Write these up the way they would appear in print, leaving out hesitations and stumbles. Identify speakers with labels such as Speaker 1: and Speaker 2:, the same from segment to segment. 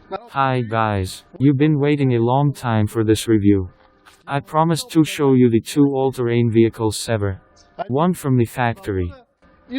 Speaker 1: Hi guys, you've been waiting a long time for this review. I promised to show you the two all-terrain vehicles SEVER. One from the factory,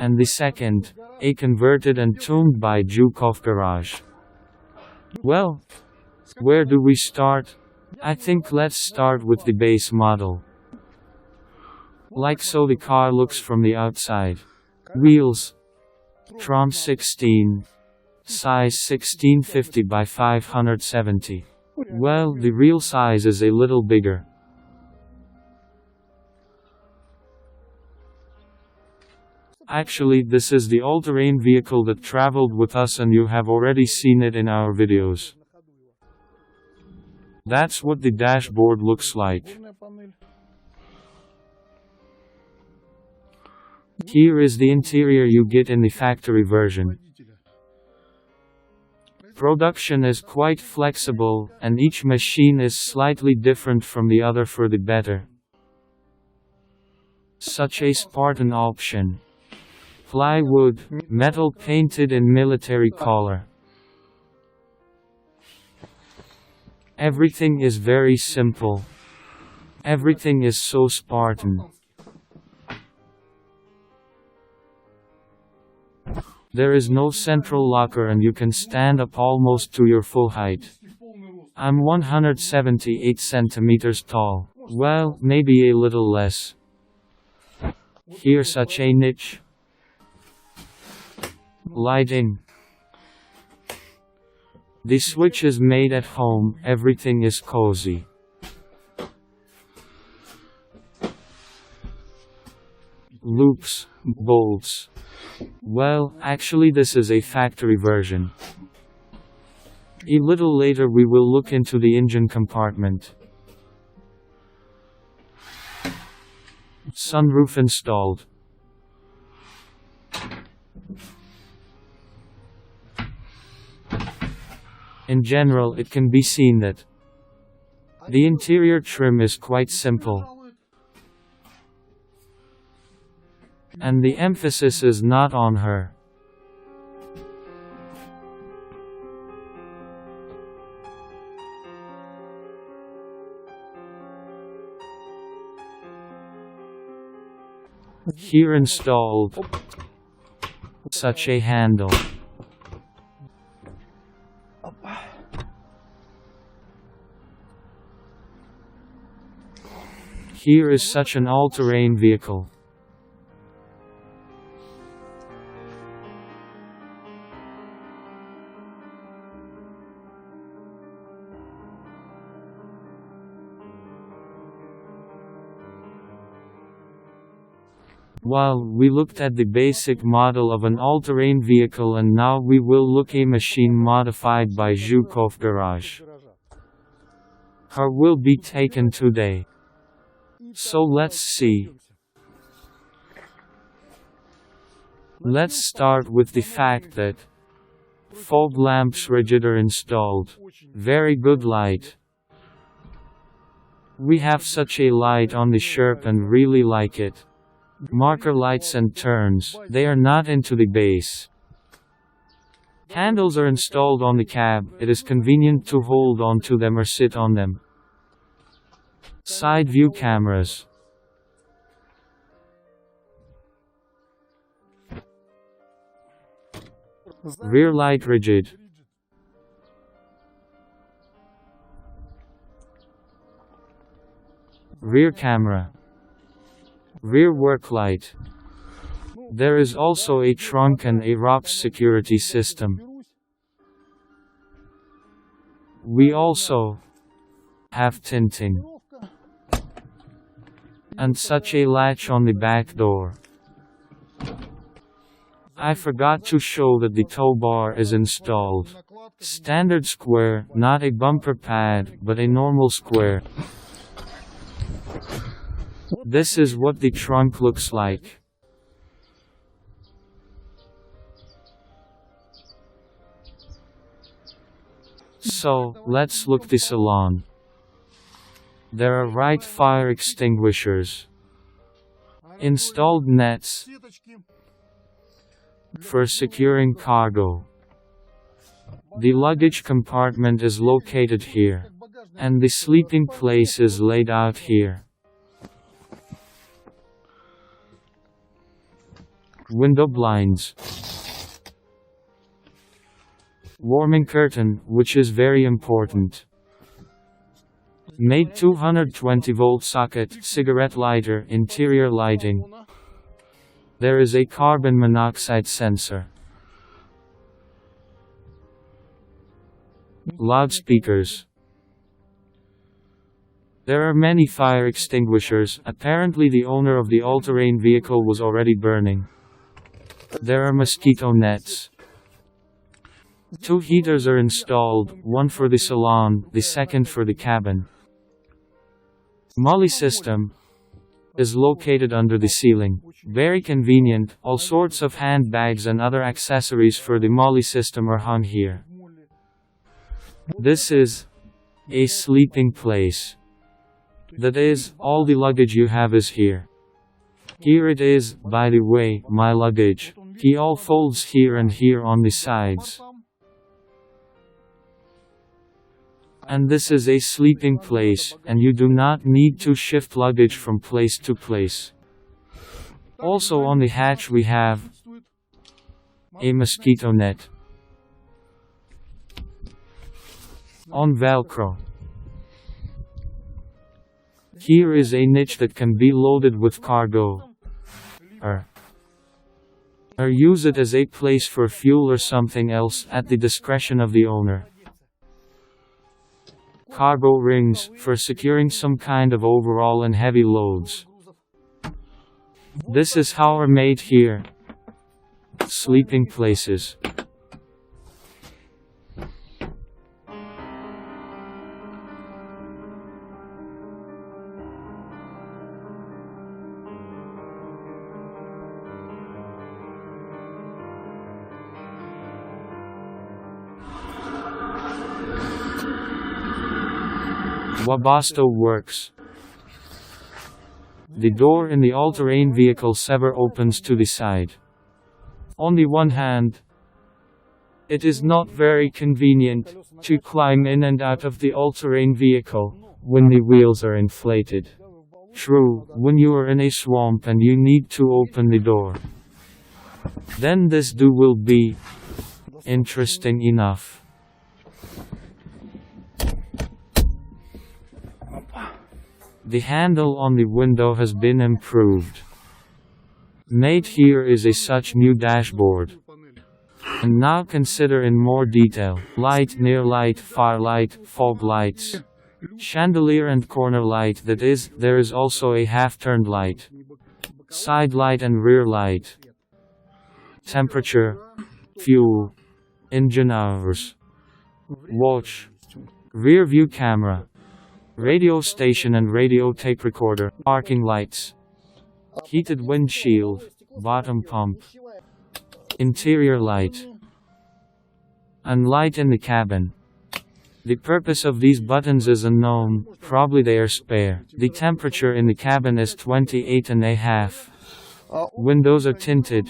Speaker 1: and the second, a converted and tuned by Jukoff Garage. Well, where do we start? I think let's start with the base model. Like so the car looks from the outside. Wheels, Trom 16. Size 1650 by 570. Well, the real size is a little bigger. Actually, this is the all-terrain vehicle that traveled with us and you have already seen it in our videos. That's what the dashboard looks like. Here is the interior you get in the factory version. Production is quite flexible, and each machine is slightly different from the other for the better. Such a Spartan option. Plywood, metal painted in military color. Everything is very simple. Everything is so Spartan. There is no central locker and you can stand up almost to your full height. I'm 178 centimeters tall. Well, maybe a little less. Here's such a niche. Lighting. The switch is made at home, everything is cozy. Loops, bolts. Well, actually this is a factory version. A little later we will look into the engine compartment. Sunroof installed. In general, it can be seen that the interior trim is quite simple. And the emphasis is not on her. Here installed such a handle. Here is such an all-terrain vehicle. Well, we looked at the basic model of an all-terrain vehicle and now we will look a machine modified by Jukoff Garage. Her will be taken today. So let's see. Let's start with the fact that fog lamps rigid are installed. Very good light. We have such a light on the SHERP and really like it. Marker lights and turns, they are not into the base. Handles are installed on the cab, it is convenient to hold on to them or sit on them. Side view cameras. Rear light rigid. Rear camera. Rear work light. There is also a trunk and a ROPS security system. We also have tinting. And such a latch on the back door. I forgot to show that the tow bar is installed. Standard square, not a bumper pad, but a normal square. This is what the trunk looks like. So, let's look the salon. There are right fire extinguishers. Installed nets for securing cargo. The luggage compartment is located here, and the sleeping place is laid out here. Window blinds. Warming curtain, which is very important. Made 220-volt socket, cigarette lighter, interior lighting. There is a carbon monoxide sensor. Loudspeakers. There are many fire extinguishers. Apparently the owner of the all-terrain vehicle was already burning. There are mosquito nets. 2 heaters are installed, one for the salon, the second for the cabin. Molly system is located under the ceiling. Very convenient, all sorts of handbags and other accessories for the Molly system are hung here. This is a sleeping place. That is, all the luggage you have is here. Here it is, by the way, my luggage. He all folds here and here on the sides. And this is a sleeping place, and you do not need to shift luggage from place to place. Also on the hatch we have a mosquito net. On Velcro. Here is a niche that can be loaded with cargo. Or use it as a place for fuel or something else at the discretion of the owner. Cargo rings, for securing some kind of overall and heavy loads. This is how are made here. Sleeping places. Webasto works. The door in the all-terrain vehicle SEVER opens to the side. On the one hand, it is not very convenient to climb in and out of the all-terrain vehicle when the wheels are inflated. True, when you are in a swamp and you need to open the door. Then this will be interesting enough. The handle on the window has been improved. Made here is a such new dashboard. And now consider in more detail: light, near light, far light, fog lights, chandelier and corner light. That is, there is also a half-turned light, side light and rear light, temperature, fuel, engine hours, watch, rear view camera, radio station and radio tape recorder, parking lights, heated windshield, bottom pump, interior light, and light in the cabin. The purpose of these buttons is unknown, probably they are spare. The temperature in the cabin is 28.5. Windows are tinted.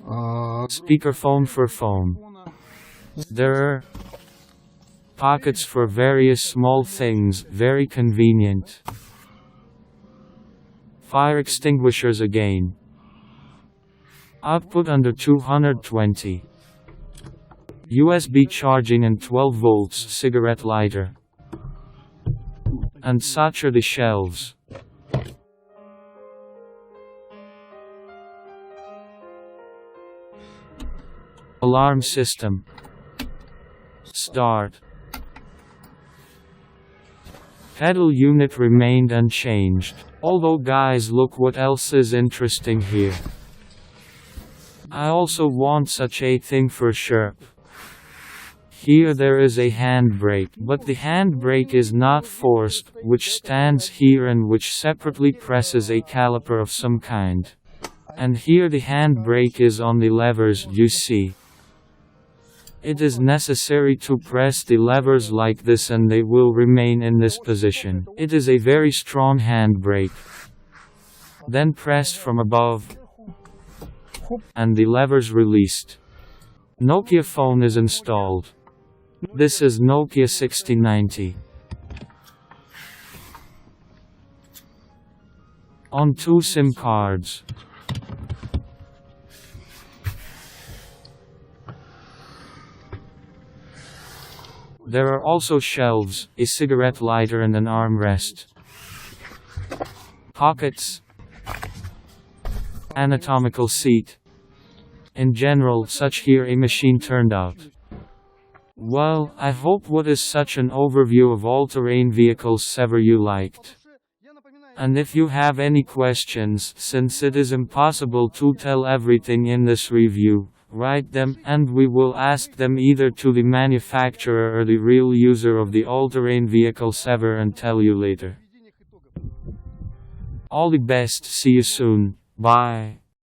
Speaker 1: Speakerphone for phone. There are pockets for various small things, very convenient. Fire extinguishers again. Output under 220. USB charging and 12 volts cigarette lighter. And such are the shelves. Alarm system. Start. Pedal unit remained unchanged. Although guys, look what else is interesting here. I also want such a thing for SHERP. Here there is a handbrake, but the handbrake is not forced, which stands here and which separately presses a caliper of some kind. And here the handbrake is on the levers, you see. It is necessary to press the levers like this and they will remain in this position. It is a very strong handbrake. Then pressed from above, and the levers released. Nokia phone is installed. This is Nokia 6090. On 2 SIM cards. There are also shelves, a cigarette lighter and an armrest. Pockets. Anatomical seat. In general, such here a machine turned out. Well, I hope what is such an overview of all-terrain vehicles SEVER you liked. And if you have any questions, since it is impossible to tell everything in this review, write them, and we will ask them either to the manufacturer or the real user of the all-terrain vehicle SEVER and tell you later. All the best, see you soon, bye.